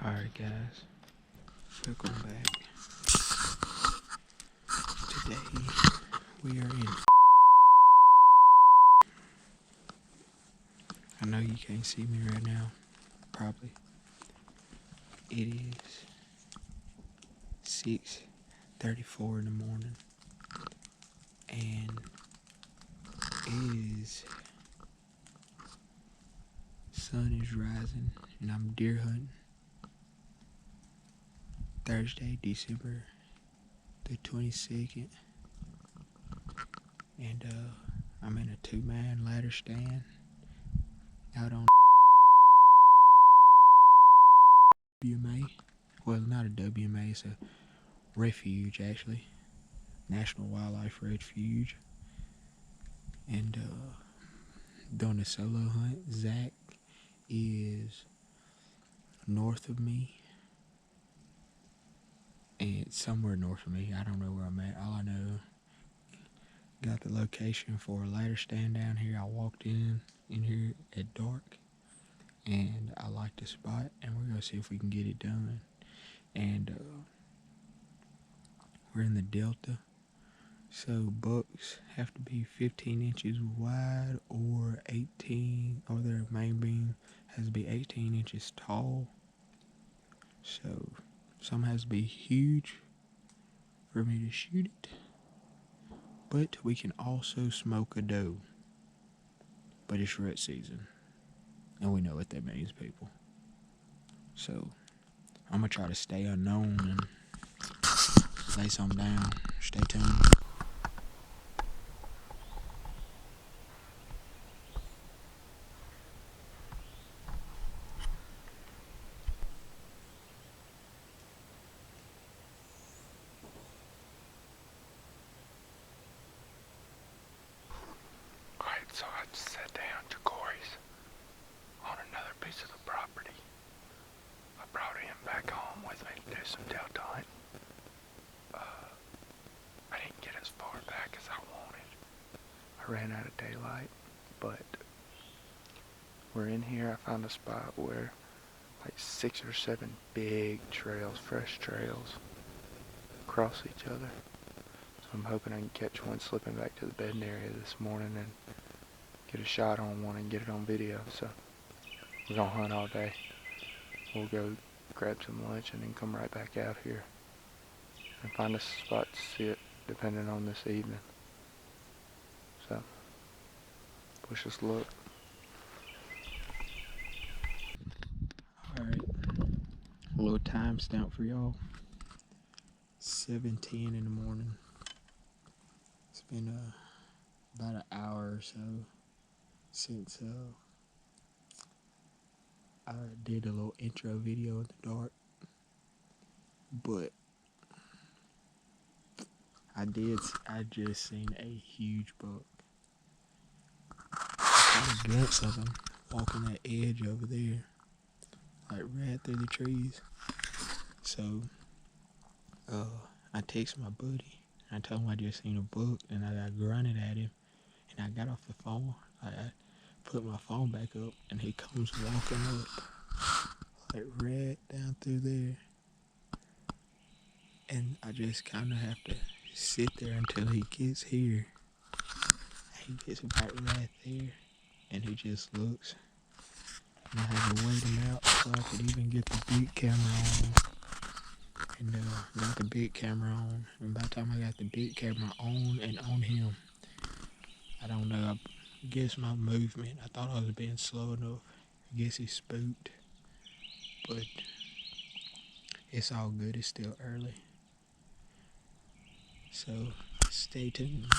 Alright guys, welcome back. Today we are in I know you can't see me right now, probably. It is 6:34 in the morning and it is sun is rising and I'm deer hunting. Thursday, December the 22nd, and I'm in a 2-man ladder stand out on WMA. Well, not a WMA, it's a refuge actually, National Wildlife Refuge, and doing a solo hunt. Zach is north of me, and somewhere north of me. I don't know where I'm at. All I know, got the location for a ladder stand down here. I walked in here at dark, and I like the spot, and we're gonna see if we can get it done. And we're in the Delta, so bucks have to be 15 inches wide or 18, or their main beam has to be 18 inches tall. So some has to be huge for me to shoot it, but we can also smoke a doe. But it's rut season, and we know what that means, people. So I'm gonna try to stay unknown and lay something down. Stay tuned. Alright, so I just sat down Jacorey's on another piece of the property. I brought him back home with me to do some delta hunting. I didn't get as far back as I wanted. I ran out of daylight, but we're in here. I found a spot where like 6 or 7 big trails, fresh trails, cross each other. So I'm hoping I can catch one slipping back to the bedding area this morning and get a shot on one and get it on video. So we're gonna hunt all day. We'll go grab some lunch and then come right back out here and find a spot to sit depending on this evening. So wish us luck. Alright, a little time stamp for y'all. 7:10 in the morning. It's been about an hour or so since I did a little intro video in the dark, but I just seen a huge buck. I got a glimpse of him walking that edge over there, like right through the trees. So I texted my buddy. I told him I just seen a buck, and I grunted at him, and I got off the phone. I put my phone back up, and he comes walking up, like right down through there. And I just kind of have to sit there until he gets here. He gets about right there, and he just looks. And I had to wait him out so I could even get the big camera on. And got the big camera on. And by the time I got the big camera on and on him, I don't know, I guess my movement, I thought I was being slow enough. I guess he spooked. But it's all good, it's still early. So stay tuned.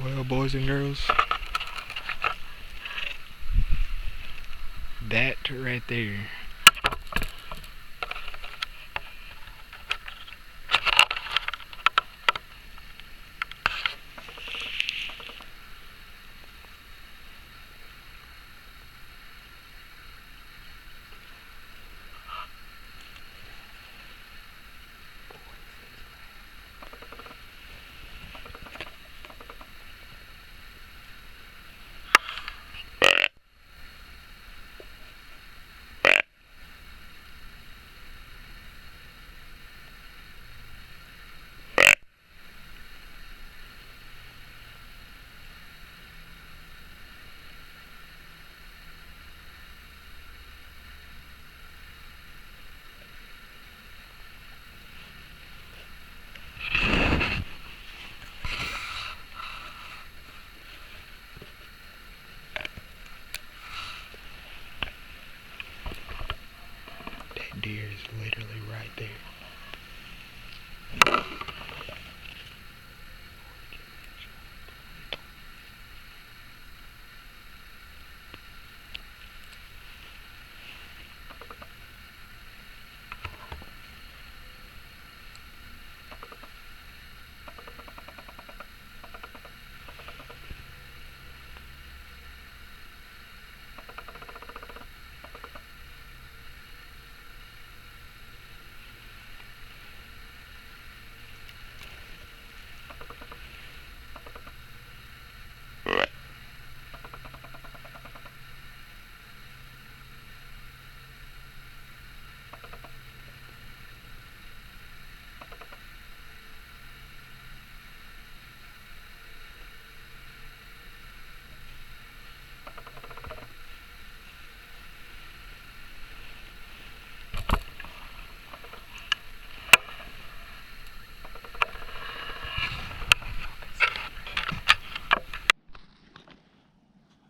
Well, boys and girls, that right there that deer is literally right there.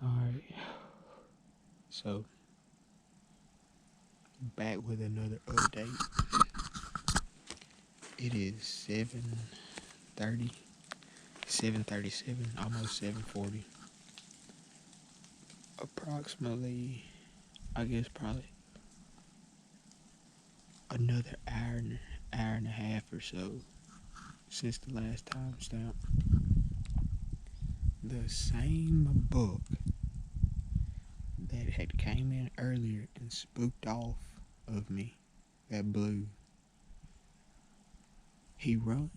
Alright, so back with another update. It is 7:30, 7:37, almost 7:40. Approximately, I guess probably another hour and a half or so since the last time stamp. The same buck that had came in earlier and spooked off of me, that blue, he ran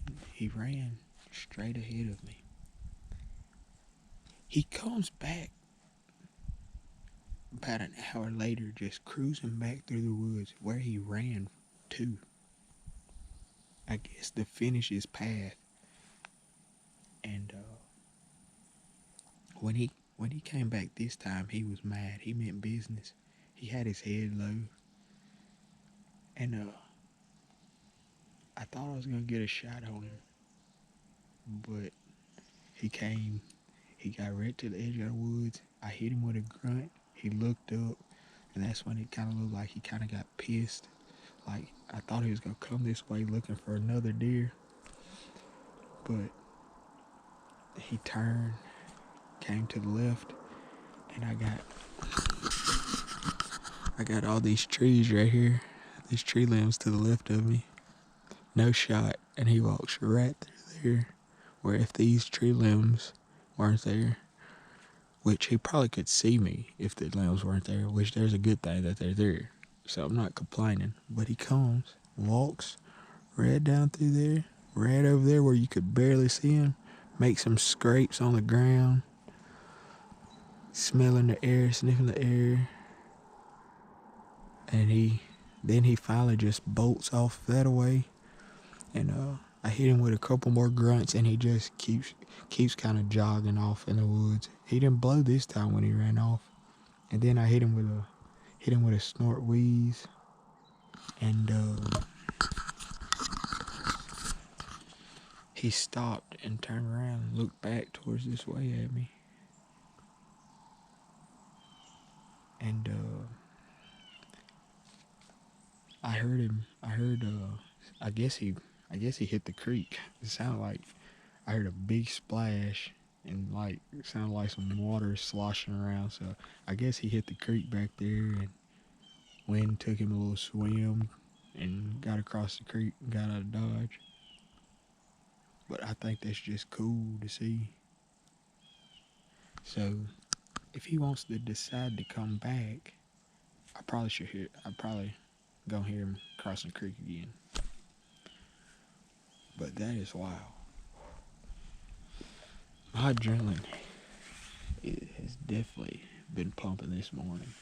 straight ahead of me. He comes back about an hour later, just cruising back through the woods where he ran to. I guess to finish his path. And when he came back this time, he was mad. He meant business. He had his head low, and I thought I was gonna get a shot on him, but he came. He got right to the edge of the woods. I hit him with a grunt. He looked up, and that's when it kind of looked like he kind of got pissed. Like, I thought he was gonna come this way looking for another deer, but he turned, came to the left, and I got all these trees right here, these tree limbs to the left of me. No shot, and he walks right through there, where if these tree limbs weren't there, which he probably could see me if the limbs weren't there, which there's a good thing that they're there, so I'm not complaining. But he comes, walks right down through there, right over there where you could barely see him, makes some scrapes on the ground, smelling the air, sniffing the air, and then he finally just bolts off that away. And I hit him with a couple more grunts, and he just keeps kind of jogging off in the woods. He didn't blow this time when he ran off, and then I hit him with a snort wheeze, and he stopped and turned around and looked back towards this way at me, and I heard him. I guess he hit the creek. It sounded like I heard a big splash, and like it sounded like some water sloshing around. So I guess he hit the creek back there, and wind took him a little swim, and got across the creek and got out of Dodge. But I think that's just cool to see. So if he wants to decide to come back, I probably should hear. I probably gonna hear him crossing the creek again. But that is wild. My adrenaline, it has definitely been pumping this morning.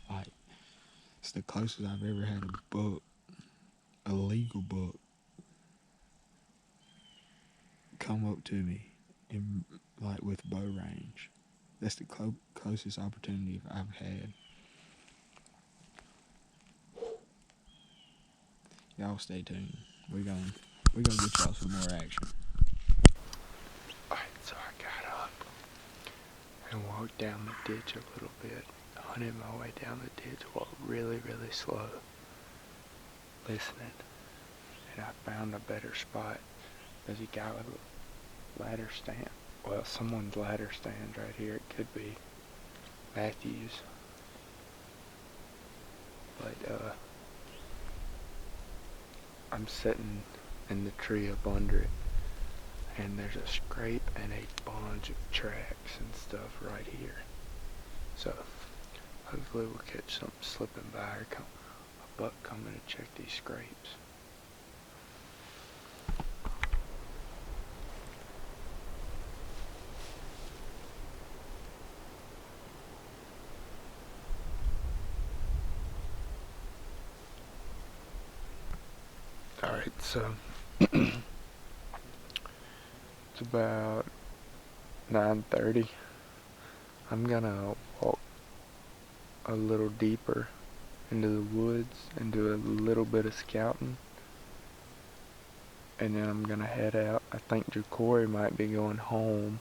Like, it's the closest I've ever had a buck, a legal buck, come up to me in like with bow range. That's the closest opportunity I've had. Y'all stay tuned. We gonna get y'all some more action. Alright, so I got up and walked down the ditch a little bit. Hunted my way down the ditch, walked really, really slow, listening. And I found a better spot. There's a guy with a ladder stand. Well, someone's ladder stand right here. It could be Matthew's. But, I'm sitting in the tree up under it, and there's a scrape and a bunch of tracks and stuff right here. So, hopefully we'll catch something slipping by or a buck coming to check these scrapes. Alright, so it's about 9:30. I'm gonna walk a little deeper into the woods and do a little bit of scouting, and then I'm gonna head out. I think Jacorey might be going home,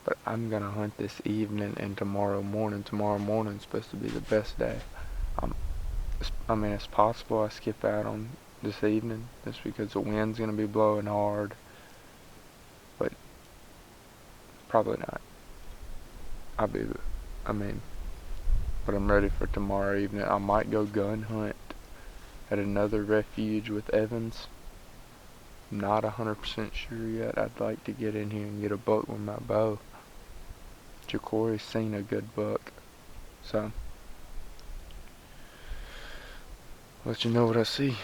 but I'm gonna hunt this evening and tomorrow morning. Tomorrow morning's supposed to be the best day. It's possible I skip out on this evening just because the wind's gonna be blowing hard, but probably not. But I'm ready for tomorrow evening. I might go gun hunt at another refuge with Evans. Not 100% sure yet. I'd like to get in here and get a buck with my bow. Jacorey's seen a good buck, so let you know what I see.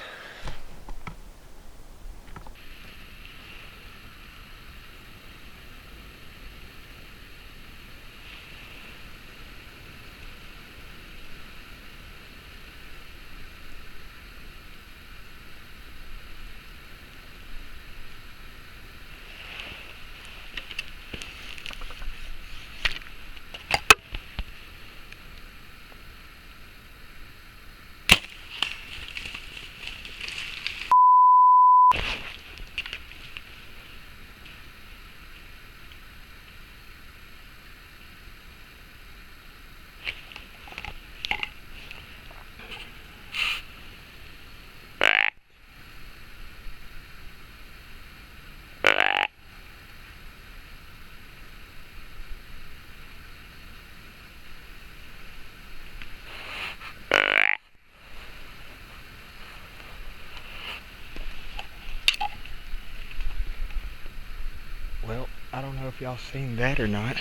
Well, I don't know if y'all seen that or not,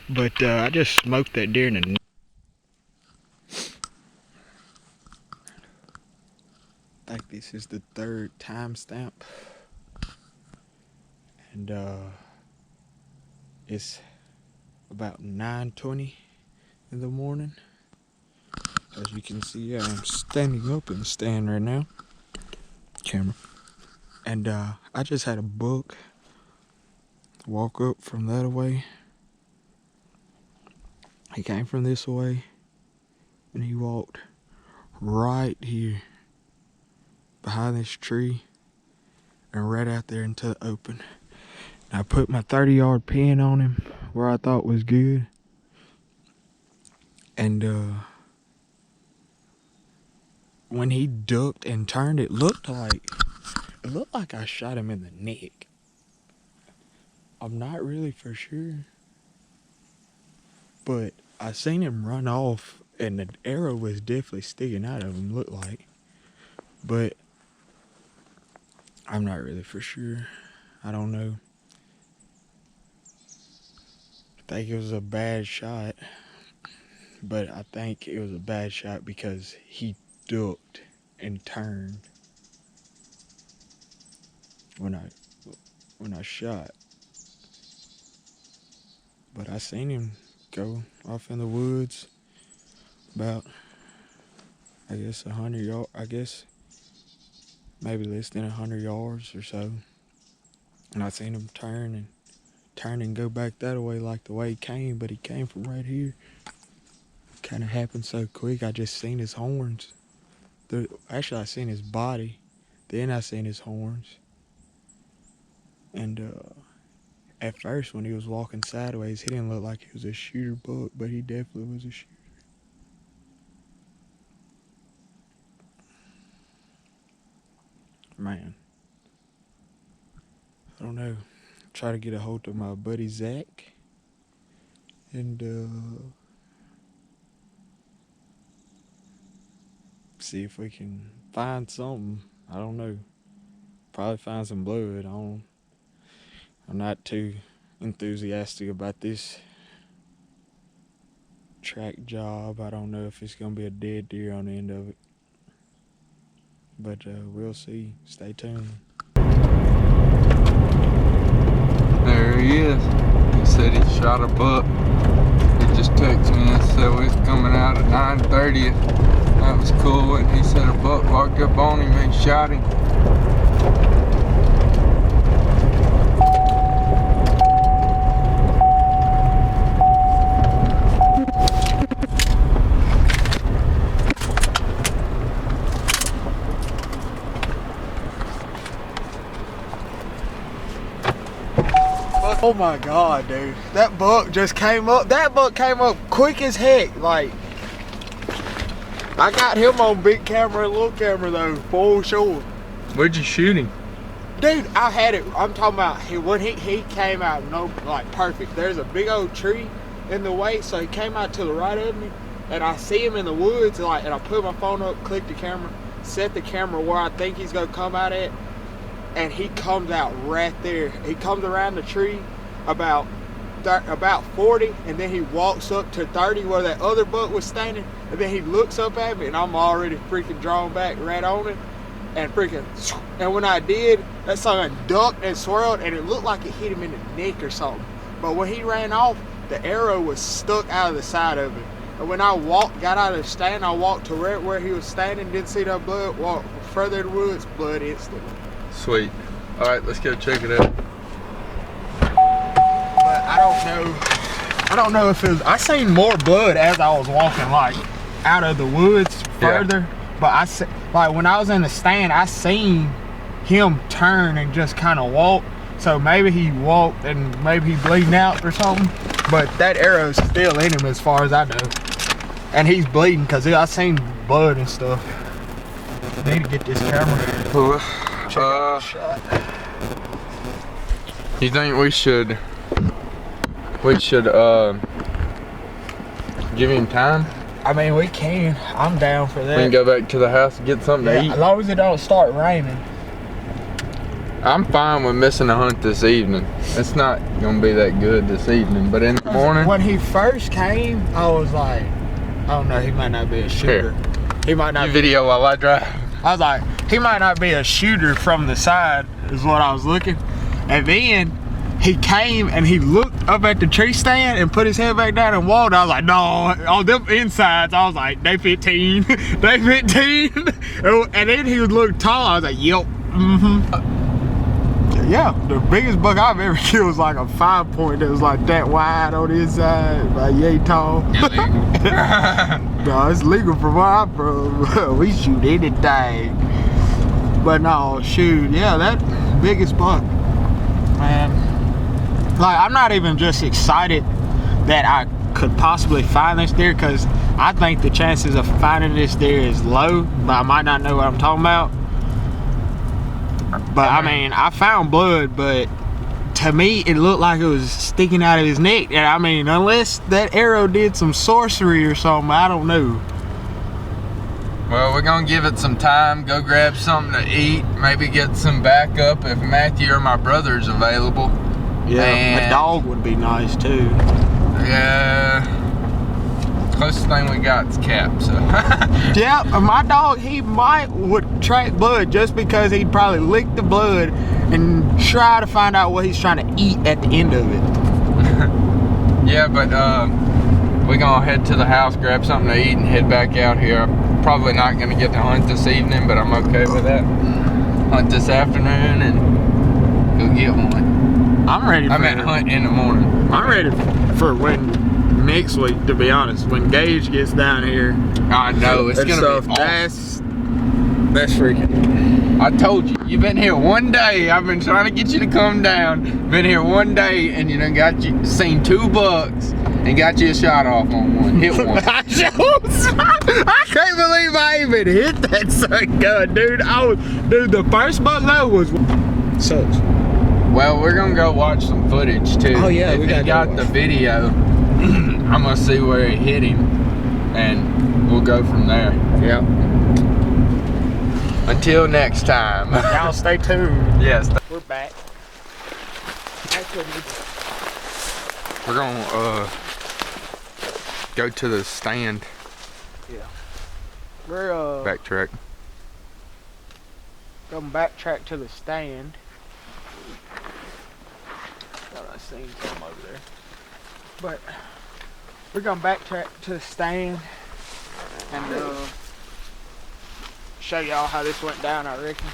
but I just smoked that deer in the. I think this is the third timestamp, and it's about 9:20 in the morning. As you can see, I'm standing up in the stand right now. Camera. And I just had a buck walk up from that way. He came from this way, and he walked right here behind this tree and right out there into the open. And I put my 30-yard pin on him where I thought was good. And when he ducked and turned, it looked like It looked like I shot him in the neck. I'm not really for sure. But I seen him run off and the arrow was definitely sticking out of him, looked like. But I'm not really for sure. I don't know. I think it was a bad shot. But I think it was a bad shot because he ducked and turned when I shot. But I seen him go off in the woods about, I guess, 100 yards, I guess maybe less than 100 yards or so. And I seen him turn and go back that way like the way he came, but he came from right here. Kind of happened so quick. I just seen his horns. Actually, I seen his body. Then I seen his horns. And at first, when he was walking sideways, he didn't look like he was a shooter buck, but he definitely was a shooter. Man, I don't know. Try to get a hold of my buddy Zach. And see if we can find something. I don't know. Probably find some blood. I'm not too enthusiastic about this track job. I don't know if it's gonna be a dead deer on the end of it, but we'll see. Stay tuned. There he is. He said he shot a buck. He just texted me and said we was coming out at 9:30. That was cool. And he said a buck walked up on him and shot him. Oh my God, dude. That buck just came up. That buck came up quick as heck. Like, I got him on big camera and little camera though, full sure. Where'd you shoot him? Dude, I had it. I'm talking about when he came out, no, like perfect. There's a big old tree in the way, so he came out to the right of me, and I see him in the woods, like, and I put my phone up, click the camera, set the camera where I think he's gonna come out at, and he comes out right there. He comes around the tree about 40, and then he walks up to 30 where that other buck was standing, and then he looks up at me, and I'm already freaking drawn back right on it, and when I did, that son ducked and swirled, and it looked like it hit him in the neck or something. But when he ran off, the arrow was stuck out of the side of it. And when I got out of the stand, I walked to right where he was standing, didn't see that blood, walked further in the woods, blood instantly. Sweet. All right, let's go check it out. But I don't know if it was, I seen more blood as I was walking, like, out of the woods further. Yeah. But like, when I was in the stand, I seen him turn and just kind of walk. So maybe he walked and maybe he bleeding out or something. But that arrow's still in him as far as I know. And he's bleeding because I seen blood and stuff. I need to get this camera. Check out the shot. You think we should give him time? I mean, we can. I'm down for that. We can go back to the house and get something to eat. As long as it don't start raining. I'm fine with missing a hunt this evening. It's not gonna be that good this evening, but in the morning. When he first came, I was like, I don't know, he might not be a shooter. Here. He might not. You video while I drive. I was like, he might not be a shooter from the side, is what I was looking. And then he came and he looked up at the tree stand and put his head back down and walked. I was like, no, on them insides, I was like, they 15, they 15. And then he looked tall. I was like, yep, yeah, the biggest buck I've ever killed was like a 5-point that was like that wide on the inside, like yay tall. No, it's legal from where I'm from. We shoot anything. But no, shoot, yeah, that biggest buck, man. Like, I'm not even just excited that I could possibly find this deer, because I think the chances of finding this deer is low, but I might not know what I'm talking about. But I mean, I found blood, but to me, it looked like it was sticking out of his neck. And I mean, unless that arrow did some sorcery or something, I don't know. Well, we're gonna give it some time, go grab something to eat, maybe get some backup if Matthew or my brother's available. Yeah, And a dog would be nice too. Yeah, closest thing we got is Cap, so. Yeah, my dog, he would track blood just because he'd probably lick the blood and try to find out what he's trying to eat at the end of it. Yeah, but we're gonna head to the house, grab something to eat, and head back out here. I'm probably not gonna get to hunt this evening, but I'm okay with that. Hunt this afternoon and go get one. I'm ready for I meant hunt in the morning. I'm ready for when next week, to be honest, when Gage gets down here. I know, it's gonna be awesome. That's freaking. I told you, you've been here one day. I've been trying to get you to come down. Been here one day and you done seen 2 bucks and got you a shot off on one. Hit one. I can't believe I even hit that sucker gun, dude. Dude, the first buck though was sucks. Well, we're gonna go watch some footage too. Oh yeah, if we he got the video, I'm gonna see where it hit him, and we'll go from there. Yeah. Until next time. Y'all stay tuned. Yes. We're back. We're gonna go to the stand. Yeah. We're Backtrack. gonna backtrack to the stand. Thought I seen something over there. But we're gonna backtrack to the stand and show y'all how this went down, I reckon.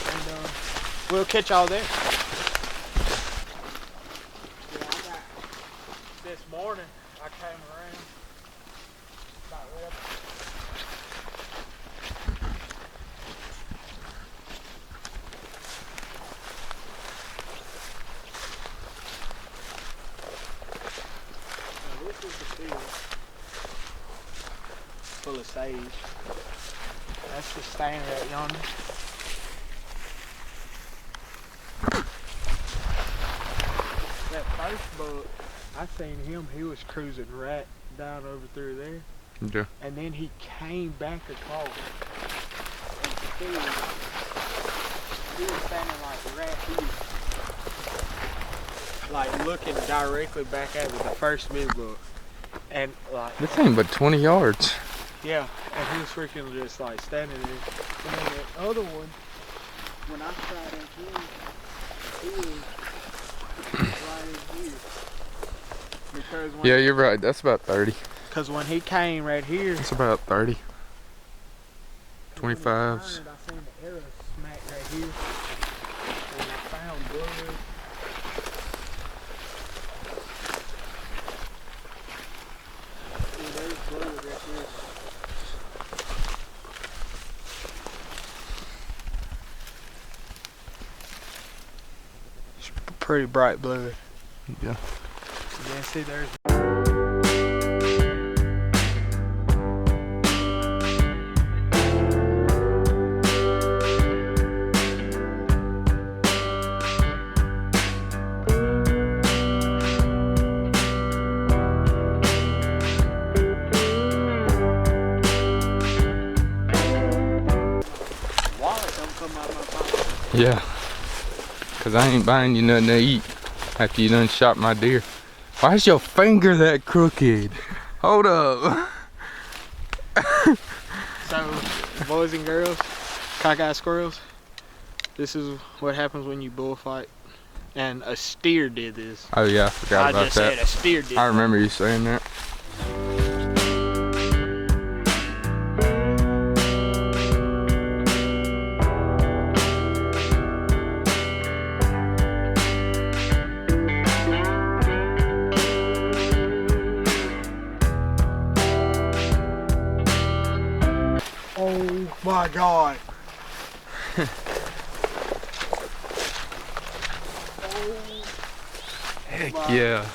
And we'll catch y'all there. Yeah, this morning I came around about right up. Now this is the field full of sage. That's the stand right yonder. That first buck, I seen him, he was cruising right down over through there. Yeah. And then he came back across. And he was standing like right here. Like looking directly back at me, the first big buck. And like, This ain't but 20 yards. yeah, and he was freaking just like standing there. And then the other one, when I tried at him, he was right in here. Because when Yeah, you're right. That's about 30. Because when he came right here, It's about 30. when he 25s. turned, I seen the arrow smack right here. And I found blood. Yeah, there's blood right here. It's pretty bright blood. Yeah. Yeah, see, there's. Yeah. Cause I ain't buying you nothing to eat after you done shot my deer. Why is your finger that crooked? Hold up. So, boys and girls, cockeyed squirrels, this is what happens when you bullfight. And a steer did this. Oh yeah, I forgot about just that. said a steer did I remember you saying that. Oh my God. Heck Wow. yeah.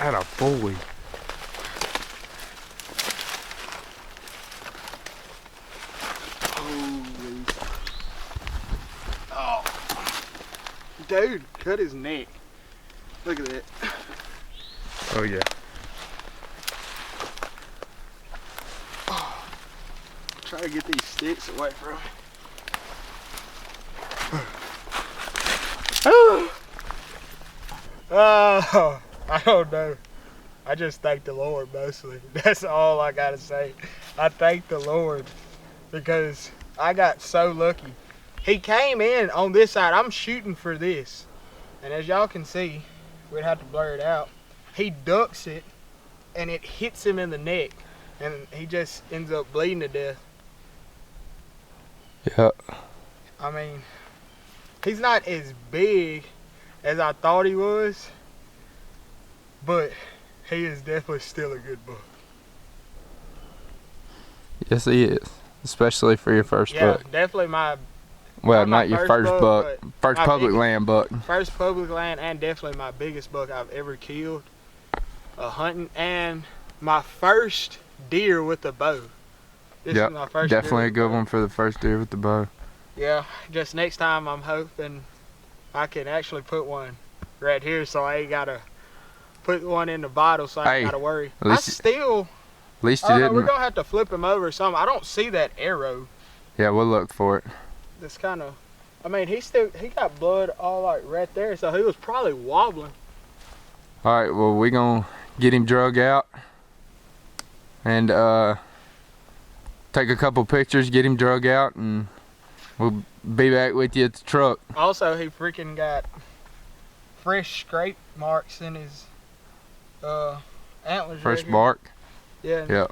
Atta boy. Holy. Oh. Dude, cut his neck. Look at that. Oh yeah. Oh. Try to get these sticks away from me. Oh, I don't know. I just thank the Lord mostly. That's all I gotta say. I thank the Lord because I got so lucky. He came in on this side. I'm shooting for this. And as y'all can see, we'd have to blur it out. He ducks it and it hits him in the neck. And he just ends up bleeding to death. Yeah. I mean, he's not as big as I thought he was, but he is definitely still a good buck. Yes, he is. Especially for your first buck. Yeah, definitely my... Well, not your first buck. First public land buck. First public land and definitely my biggest buck I've ever killed. Hunting and my first deer with a bow. This is my first definitely a good one for the first deer with the bow. Yeah, just next time I'm hoping I can actually put one right here so I ain't gotta put one in the bottle so I ain't gotta worry. At least you didn't. We're gonna have to flip him over or something. I don't see that arrow. Yeah, we'll look for it. That's kind of, I mean, he got blood all like right there, so he was probably wobbling. All right, well, we gonna get him drug out and take a couple pictures, get him drug out, and we'll be back with you at the truck. Also, he freaking got fresh scrape marks in his antlers. Fresh right bark? Yeah. Yeah.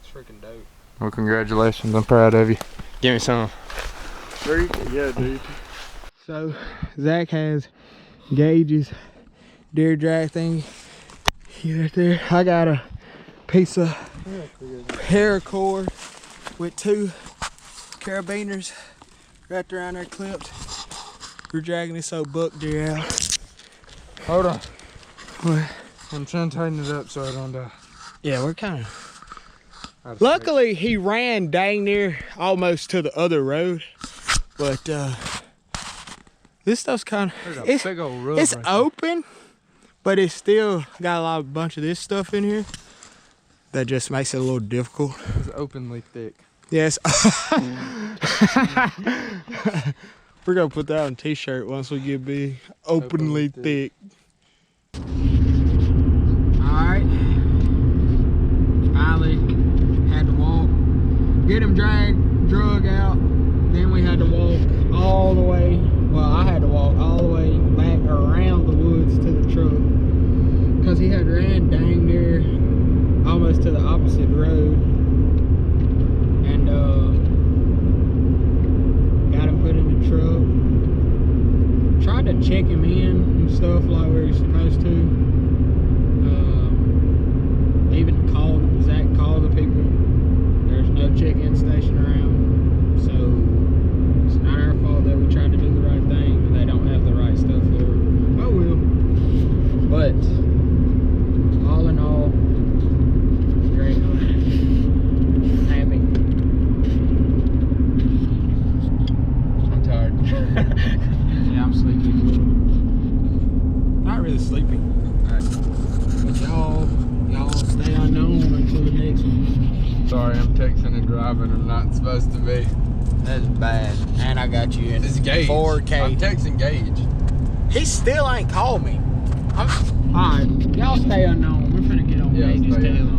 It's freaking dope. Well, congratulations. I'm proud of you. Give me some. Yeah, dude. So, Zach has Gage's deer drag thing. Right there. I got a piece of paracord with 2 carabiners wrapped around there clipped. We're dragging this old buck deer out. Hold on. What? I'm trying to tighten it up so I don't die. Yeah, we're kind of... Luckily, he ran dang near almost to the other road. But this stuff's kind of... It's big old rub. It's right open, there. But it's still got a bunch of this stuff in here. That just makes it a little difficult. It's openly thick. Yes. We're gonna put that on a t-shirt once we get big. Openly thick. Alright. Finally had to walk. Get him drug out. Then we had to walk all the way. Well, I had to walk all the way back around the woods to the truck. Because he had ran dang near almost to the opposite road. And got him put in the truck. Tried to check him in and stuff like we were supposed to. Even Zach called the people. There's no check-in station around. So it's not our fault that we tried to do the right thing, but they don't have the right stuff for it. Oh well. But all in all, great hunt. Happy. I'm tired. Yeah, I'm sleepy. Not really sleepy. Alright. But y'all stay unknown until the next one. Sorry, I'm texting and driving. I'm not supposed to be. That's bad. And I got you in It's Gage. 4K. I'm texting Gage. He still ain't called me. Alright, y'all stay unknown. We're finna get on Gage's tail.